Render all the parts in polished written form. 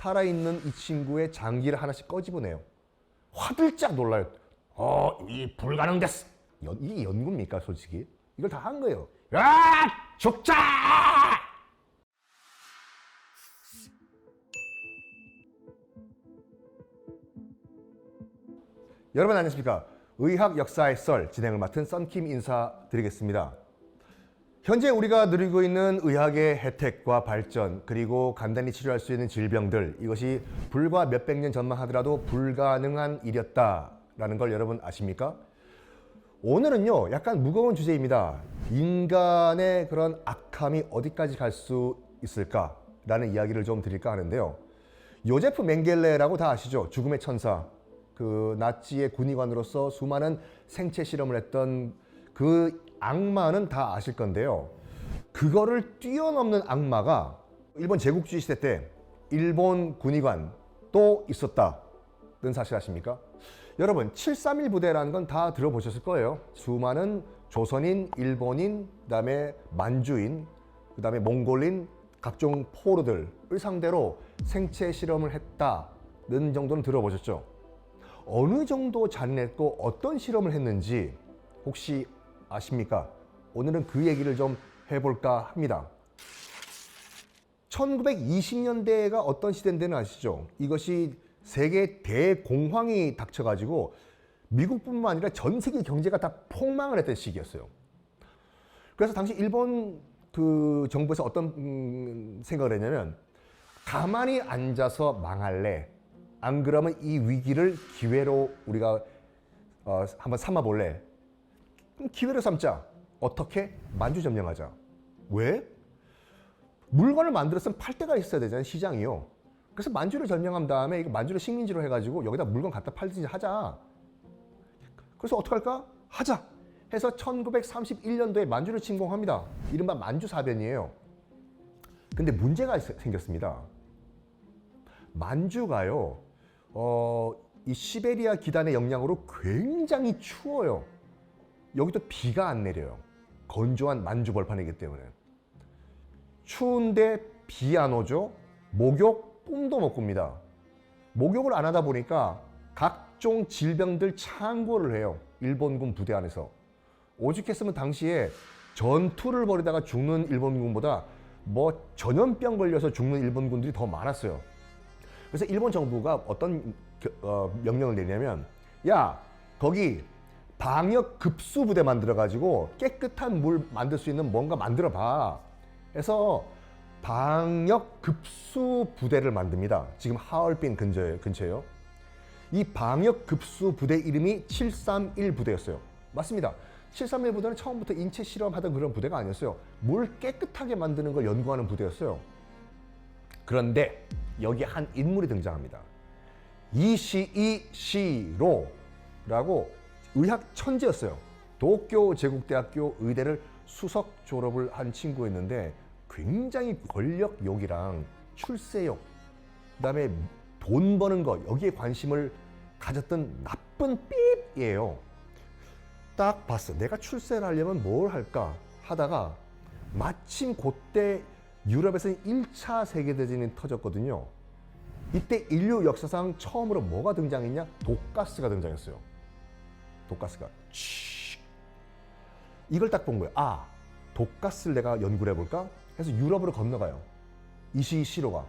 살아있는 이 친구의 장기를 하나씩 꺼집어내요. 화들짝 놀라요. 이 불가능됐어. 이게 연구입니까, 솔직히? 이걸 다 한 거예요. 야, 죽자! 여러분 안녕하십니까? 의학 역사의 썰 진행을 맡은 썬킴 인사드리겠습니다. 현재 우리가 누리고 있는 의학의 혜택과 발전, 그리고 간단히 치료할 수 있는 질병들, 이것이 불과 몇백 년 전만 하더라도 불가능한 일이었다라는 걸 여러분 아십니까? 오늘은요, 약간 무거운 주제입니다. 인간의 그런 악함이 어디까지 갈 수 있을까라는 이야기를 좀 드릴까 하는데요. 요제프 맹겔레라고 다 아시죠? 죽음의 천사. 그 나치의 군의관으로서 수많은 생체 실험을 했던 그 악마는 다 아실 건데요. 그거를 뛰어넘는 악마가 일본 제국주의 시대 때 일본 군의관 또 있었다는 사실 아십니까? 여러분 731 부대라는 건 다 들어보셨을 거예요. 수많은 조선인, 일본인, 그다음에 만주인, 그다음에 몽골인 각종 포로들을 상대로 생체 실험을 했다는 정도는 들어보셨죠? 어느 정도 잔인했고 어떤 실험을 했는지 혹시 아십니까? 오늘은 그 얘기를 좀 해볼까 합니다. 1920년대가 어떤 시대인지는 아시죠? 이것이 세계 대공황이 닥쳐가지고 미국뿐만 아니라 전 세계 경제가 다 폭망을 했던 시기였어요. 그래서 당시 일본 그 정부에서 어떤 생각을 했냐면 가만히 앉아서 망할래? 안 그러면 이 위기를 기회로 우리가 한번 삼아볼래? 그럼 기회로 삼자. 어떻게? 만주 점령하자. 왜? 물건을 만들었으면 팔 데가 있어야 되잖아요, 시장이요. 그래서 만주를 점령한 다음에 이거 만주를 식민지로 해가지고 여기다 물건 갖다 팔든지 하자. 그래서 어떻게 할까? 하자. 해서 1931년도에 만주를 침공합니다. 이른바 만주사변이에요. 근데 문제가 생겼습니다. 만주가요, 이 시베리아 기단의 영향으로 굉장히 추워요. 여기도 비가 안 내려요. 건조한 만주 벌판이기 때문에. 추운데 비 안 오죠? 목욕 꿈도 못 꿉니다. 목욕을 안 하다 보니까 각종 질병들 창궐을 해요. 일본군 부대 안에서. 오죽했으면 당시에 전투를 벌이다가 죽는 일본군보다 뭐 전염병 걸려서 죽는 일본군들이 더 많았어요. 그래서 일본 정부가 어떤 명령을 내리냐면, 야, 거기 방역 급수 부대 만들어 가지고 깨끗한 물 만들 수 있는 뭔가 만들어 봐. 해서 방역 급수 부대를 만듭니다. 지금 하얼빈 근처에요. 이 방역 급수 부대 이름이 731 부대였어요. 맞습니다. 731 부대는 처음부터 인체 실험하던 그런 부대가 아니었어요. 물 깨끗하게 만드는 걸 연구하는 부대였어요. 그런데 여기 한 인물이 등장합니다. 이시이 시로라고 의학 천재였어요. 도쿄 제국대학교 의대를 수석 졸업을 한 친구였는데 굉장히 권력욕이랑 출세욕, 그다음에 돈 버는 거, 여기에 관심을 가졌던 나쁜 삐이에요. 딱 봤어. 내가 출세를 하려면 뭘 할까 하다가 마침 그때 유럽에서는 1차 세계대전이 터졌거든요. 이때 인류 역사상 처음으로 뭐가 등장했냐? 독가스가 등장했어요. 독가스가. 이걸 딱 본 거예요. 아, 독가스를 내가 연구를 해볼까? 해서 유럽으로 건너가요. 이시이 시로가.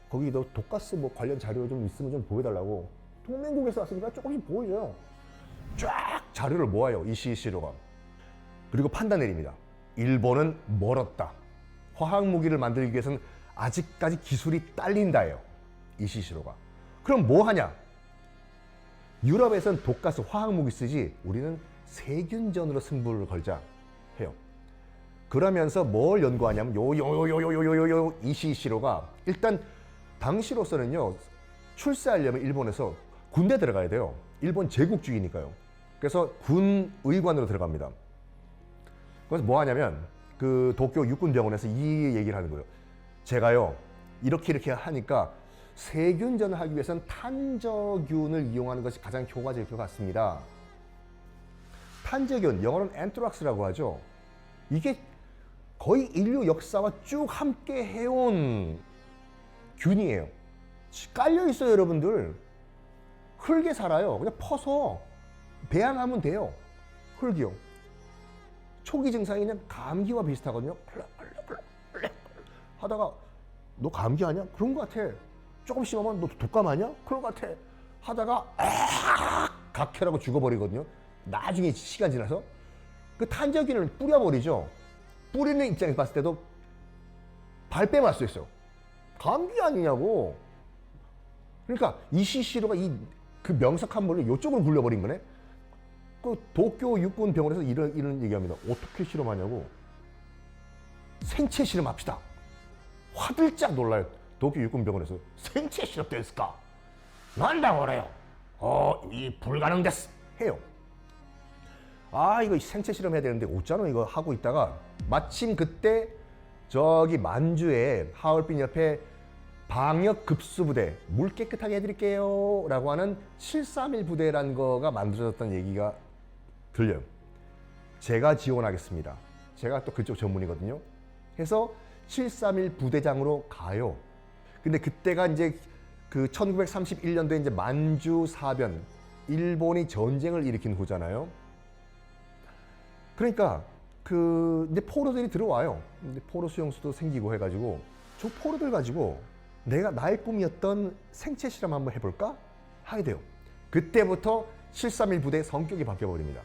거기 너 독가스 뭐 관련 자료 좀 있으면 좀 보여달라고. 동맹국에서 왔으니까 조금씩 보여줘요. 쫙 자료를 모아요. 이시이 시로가. 그리고 판단 내립니다. 일본은 멀었다. 화학무기를 만들기 위해서는 아직까지 기술이 딸린다예요. 이시시로가. 그럼 뭐 하냐? 유럽에선 독가스 화학무기 쓰지 우리는 세균전으로 승부를 걸자 해요. 그러면서 뭘 연구하냐면 요 이시시로가 일단 당시로서는요, 출세하려면 일본에서 군대 들어가야 돼요. 일본 제국주의니까요. 그래서 군 의관으로 들어갑니다. 그래서 뭐 하냐면 그 도쿄 육군병원에서 이 얘기를 하는 거예요. 제가요, 이렇게 하니까 세균전을 하기 위해서는 탄저균을 이용하는 것이 가장 효과적일 것 같습니다. 탄저균, 영어로는 앤트락스라고 하죠. 이게 거의 인류 역사와 쭉 함께 해온 균이에요. 깔려 있어요, 여러분들. 흙에 살아요. 그냥 퍼서 배양하면 돼요. 흙이요. 초기 증상이 그냥 감기와 비슷하거든요. 하다가 너 감기 아니야? 그런 것 같아. 조금 심하면 너 독감 아니야? 그런 것 같아. 하다가 각혈하고 죽어버리거든요. 나중에 시간 지나서 그 탄저균을 뿌려버리죠. 뿌리는 입장에서 봤을 때도 발뺌할 수 있어요. 감기 아니냐고. 그러니까 이시시로가 그 명석한 물을 이쪽으로 굴려버린 거네. 그 도쿄 육군 병원에서 이런 얘기합니다. 어떻게 실험하냐고. 생체 실험합시다. 화들짝 놀라요. 도쿄 육군 병원에서 생체 실험 됐을까? 난다고 그래요. 이 불가능 됐어. 해요. 이거 생체 실험해야 되는데 어쩌노 이거 하고 있다가 마침 그때 저기 만주에 하얼빈 옆에 방역 급수 부대, 물 깨끗하게 해드릴게요 라고 하는 731 부대라는 거가 만들어졌다는 얘기가 들려요. 제가 지원하겠습니다. 제가 또 그쪽 전문이거든요. 해서 731 부대장으로 가요. 근데 그때가 이제 그 1931년도에 이제 만주 사변, 일본이 전쟁을 일으킨 후잖아요. 그러니까 이제 포로들이 들어와요. 근데 포로 수용소도 생기고 해가지고 저 포로들 가지고 나의 꿈이었던 생체 실험 한번 해볼까? 하게 돼요. 그때부터 731 부대의 성격이 바뀌어버립니다.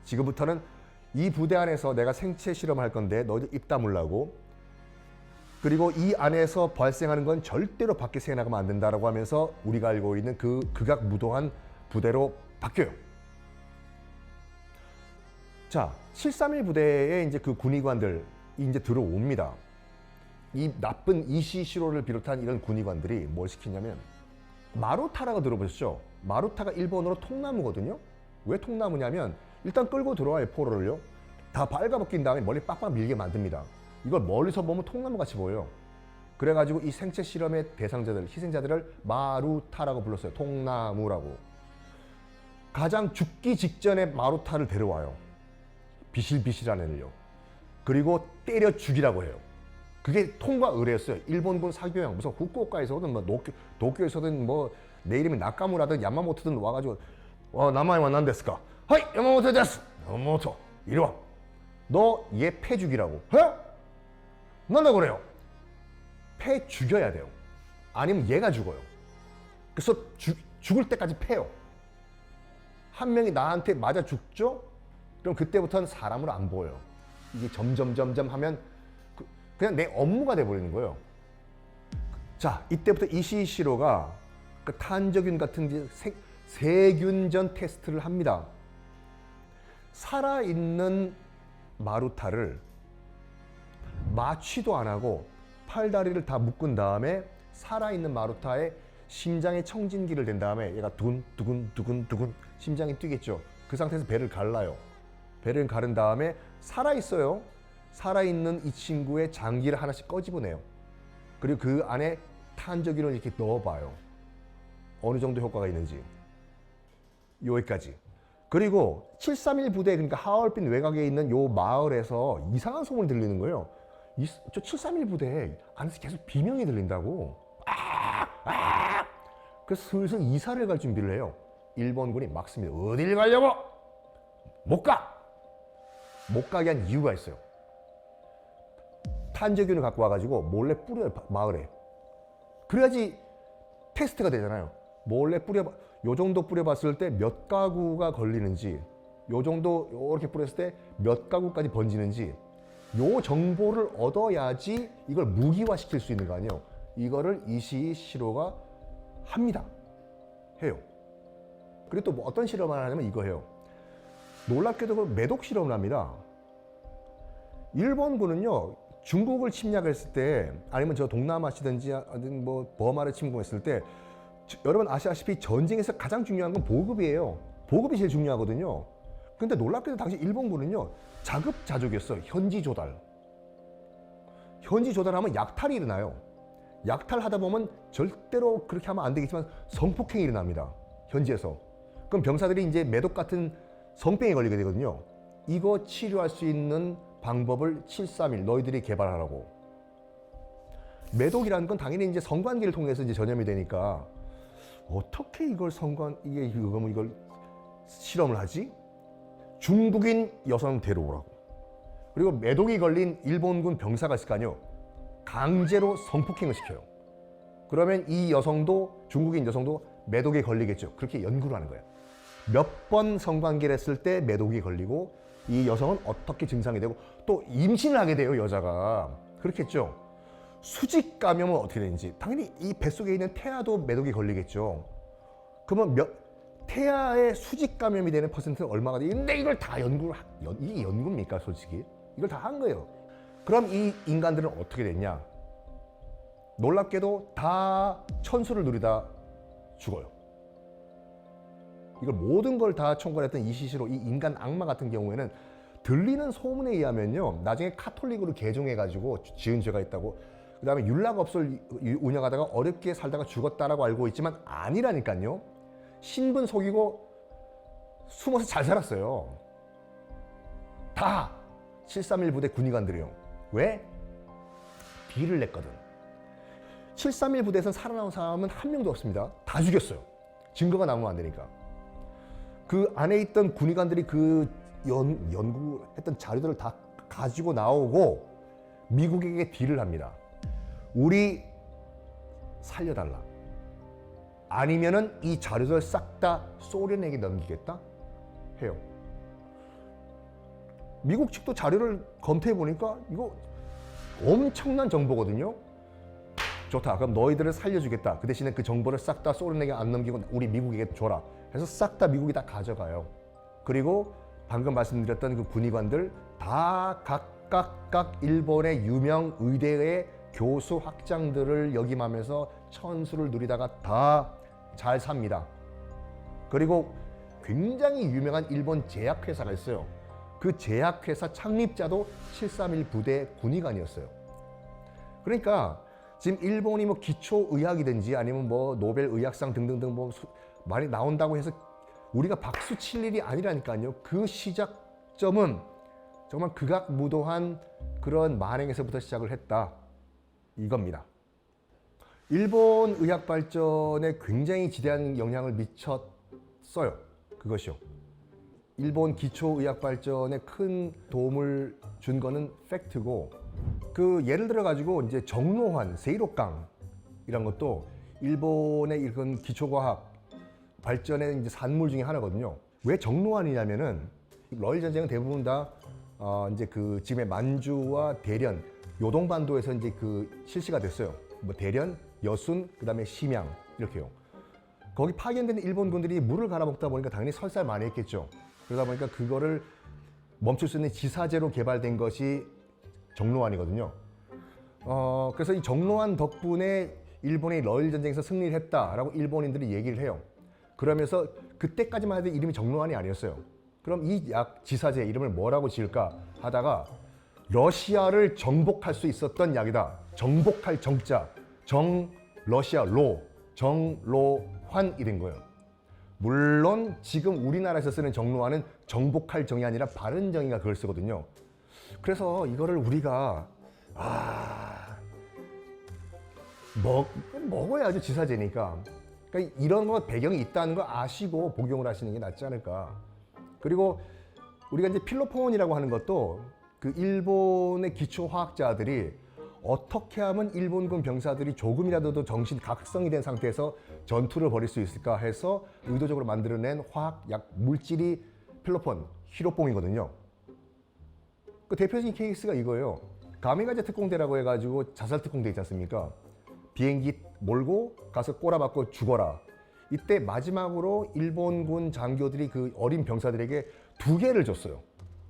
지금부터는 이 부대 안에서 내가 생체 실험할 건데 너희들 입 다물라고. 그리고 이 안에서 발생하는 건 절대로 밖에 새나가면 안 된다라고 하면서 우리가 알고 있는 그 극악무도한 부대로 바뀌어요. 자, 731 부대에 이제 그 군의관들이 이제 들어옵니다. 이 나쁜 이시시로를 비롯한 이런 군의관들이 뭘 시키냐면 마루타라고 들어보셨죠? 마루타가 일본어로 통나무거든요. 왜 통나무냐면 일단 끌고 들어와요, 포로를요. 다 발가벗긴 다음에 머리 빡빡 밀게 만듭니다. 이걸 멀리서 보면 통나무 같이 보여요. 그래가지고 이 생체 실험의 대상자들, 희생자들을 마루타라고 불렀어요. 통나무라고. 가장 죽기 직전에 마루타를 데려와요. 비실비실한 애를요. 그리고 때려 죽이라고 해요. 그게 통과 의뢰였어요. 일본군 사교양, 무슨 후쿠오카에서든 뭐 도쿄에서든 뭐 내 이름이 나카무라든 야마모토든 와가지고 나마에 와 난데스까? 하이 야마모토 데스. 야마모토 이리 와. 너 얘 패 죽이라고. 해? 난다 그래요. 패 죽여야 돼요. 아니면 얘가 죽어요. 그래서 죽을 때까지 패요. 한 명이 나한테 맞아 죽죠? 그럼 그때부터는 사람으로 안 보여요. 이게 점점 하면 그냥 내 업무가 돼버리는 거예요. 자, 이때부터 이시시로가 그 탄저균 같은 세균전 테스트를 합니다. 살아있는 마루타를 마취도 안 하고 팔다리를 다 묶은 다음에 살아있는 마루타의 심장에 청진기를 댄 다음에 얘가 두근두근 심장이 뛰겠죠. 그 상태에서 배를 갈라요. 배를 가른 다음에 살아있어요. 살아있는 이 친구의 장기를 하나씩 꺼집어내요. 그리고 그 안에 탄저균을 이렇게 넣어봐요. 어느 정도 효과가 있는지. 여기까지. 그리고 731 부대, 그러니까 하얼빈 외곽에 있는 요 마을에서 이상한 소문이 들리는 거예요. 저 731 부대 안에서 계속 비명이 들린다고. 그래서 슬슬 이사를 갈 준비를 해요. 일본군이 막습니다. 어딜 가려고? 못 가! 못 가게 한 이유가 있어요. 탄저균을 갖고 와가지고 몰래 뿌려요, 마을에. 그래야지 테스트가 되잖아요. 몰래 요 정도 뿌려봤을 때 몇 가구가 걸리는지, 요 정도 이렇게 뿌렸을 때 몇 가구까지 번지는지, 요 정보를 얻어야지 이걸 무기화시킬 수 있는 거 아니에요. 이거를 이시시로가 합니다. 해요. 그리고 또 뭐 어떤 실험을 하냐면 이거 해요. 놀랍게도 그 매독 실험을 합니다. 일본군은요, 중국을 침략했을 때, 아니면 저 동남아시든지 뭐 버마를 침공했을 때, 여러분 아시다시피 전쟁에서 가장 중요한 건 보급이에요. 보급이 제일 중요하거든요. 근데 놀랍게도 당시 일본군은요, 자급자족이었어요. 현지 조달. 현지 조달하면 약탈이 일어나요. 약탈하다 보면 절대로 그렇게 하면 안 되겠지만 성폭행이 일어납니다. 현지에서. 그럼 병사들이 이제 매독 같은 성병에 걸리게 되거든요. 이거 치료할 수 있는 방법을 731 너희들이 개발하라고. 매독이라는 건 당연히 이제 성관계를 통해서 이제 전염이 되니까 어떻게 이걸 이걸 실험을 하지? 중국인 여성 데려오라고. 그리고 매독이 걸린 일본군 병사가 있을 거 아니에요. 강제로 성폭행을 시켜요. 그러면 이 여성도, 중국인 여성도 매독에 걸리겠죠. 그렇게 연구를 하는 거예요. 몇 번 성관계를 했을 때 매독이 걸리고 이 여성은 어떻게 증상이 되고 또 임신을 하게 돼요, 여자가. 그렇겠죠. 수직 감염은 어떻게 되는지. 당연히 이 뱃속에 있는 태아도 매독이 걸리겠죠. 그러면 태아의 수직 감염이 되는 퍼센트는 얼마가 돼? 근데 이걸 다 이게 연구입니까, 솔직히? 이걸 다 한 거예요. 그럼 이 인간들은 어떻게 됐냐? 놀랍게도 다 천수를 누리다 죽어요. 이걸 모든 걸 다 총괄했던 이시시로 이 인간 악마 같은 경우에는 들리는 소문에 의하면요, 나중에 카톨릭으로 개종해가지고 지은 죄가 있다고, 그 다음에 율락업소를 운영하다가 어렵게 살다가 죽었다라고 알고 있지만 아니라니까요. 신분 속이고 숨어서 잘 살았어요. 다 731 부대 군의관들이요. 왜? 비를 냈거든. 731 부대에서 살아남은 사람은 한 명도 없습니다. 다 죽였어요. 증거가 남으면 안 되니까. 그 안에 있던 군의관들이 그 연구했던 자료들을 다 가지고 나오고 미국에게 딜을 합니다. 우리 살려달라. 아니면은 이 자료들 싹 다 소련에게 넘기겠다 해요. 미국 측도 자료를 검토해 보니까 이거 엄청난 정보거든요. 좋다. 그럼 너희들을 살려주겠다. 그 대신에 그 정보를 싹 다 소련에게 안 넘기고 우리 미국에게 줘라. 해서 싹 다 미국이 다 가져가요. 그리고 방금 말씀드렸던 그 군의관들 다 각각 일본의 유명 의대의 교수 학장들을 역임하면서 천수를 누리다가 다 잘 삽니다. 그리고 굉장히 유명한 일본 제약회사가 있어요. 그 제약회사 창립자도 731 부대 군의관이었어요. 그러니까 지금 일본이 뭐 기초의학이든지 아니면 뭐 노벨의학상 등등등 뭐 많이 나온다고 해서 우리가 박수 칠 일이 아니라니까요. 그 시작점은 정말 극악무도한 그런 만행에서부터 시작을 했다. 이겁니다. 일본 의학 발전에 굉장히 지대한 영향을 미쳤어요. 그것이요. 일본 기초의학 발전에 큰 도움을 준 거는 팩트고, 그 예를 들어 가지고 이제 정로환, 세이록강 이런 것도 일본의 이런 기초과학 발전의 이제 산물 중에 하나거든요. 왜 정로환이냐면은 러일 전쟁은 대부분 다 이제 그 지금의 만주와 대련, 요동반도에서 이제 그 실시가 됐어요. 뭐 대련, 여순, 그다음에 심양 이렇게요. 거기 파견된 일본군들이 물을 갈아먹다 보니까 당연히 설사를 많이 했겠죠. 그러다 보니까 그거를 멈출 수 있는 지사제로 개발된 것이 정로환이거든요. 그래서 이 정로환 덕분에 일본이 러일 전쟁에서 승리를 했다라고 일본인들이 얘기를 해요. 그러면서 그때까지만 해도 이름이 정로환이 아니었어요. 그럼 이 약 지사제 이름을 뭐라고 지을까 하다가 러시아를 정복할 수 있었던 약이다. 정복할 정자, 러시아 로, 정로환이 된 거예요. 물론 지금 우리나라에서 쓰는 정로환은 정복할 정이 아니라 바른 정의가 그걸 쓰거든요. 그래서 이거를 우리가 먹어야죠, 지사제니까. 그러니까 이런 거 배경이 있다는 거 아시고 복용을 하시는 게 낫지 않을까. 그리고 우리가 이제 필로폰이라고 하는 것도 그 일본의 기초화학자들이 어떻게 하면 일본군 병사들이 조금이라도 더 정신 각성이 된 상태에서 전투를 벌일 수 있을까 해서 의도적으로 만들어낸 화학약 물질이 필로폰, 히로뽕이거든요. 그 대표적인 케이스가 이거예요. 가미가제 특공대라고 해가지고 자살 특공대 있지 않습니까? 비행기 몰고 가서 꼬라박고 죽어라. 이때 마지막으로 일본군 장교들이 그 어린 병사들에게 두 개를 줬어요.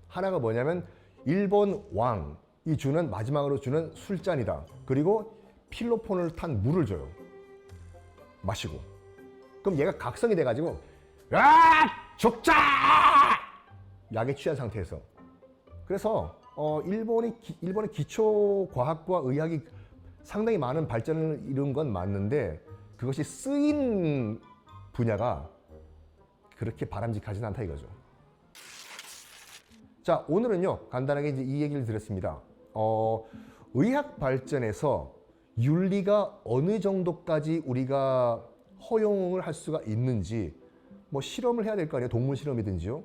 하나가 뭐냐면 일본 왕이 주는 마지막으로 주는 술잔이다. 그리고 필로폰을 탄 물을 줘요. 마시고. 그럼 얘가 각성이 돼가지고 죽자! 약에 취한 상태에서. 그래서 일본의 기초 과학과 의학이 상당히 많은 발전을 이룬 건 맞는데 그것이 쓰인 분야가 그렇게 바람직하진 않다 이거죠. 자, 오늘은요 간단하게 이제 이 얘기를 드렸습니다. 의학 발전에서 윤리가 어느 정도까지 우리가 허용을 할 수가 있는지 뭐 실험을 해야 될 거 아니에요. 동물 실험이든지요.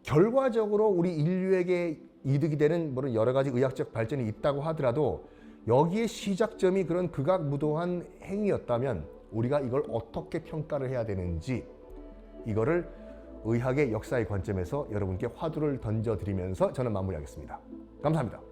결과적으로 우리 인류에게 이득이 되는 뭐 여러 가지 의학적 발전이 있다고 하더라도 여기에 시작점이 그런 극악무도한 행위였다면 우리가 이걸 어떻게 평가를 해야 되는지 이거를 의학의 역사의 관점에서 여러분께 화두를 던져드리면서 저는 마무리하겠습니다. 감사합니다.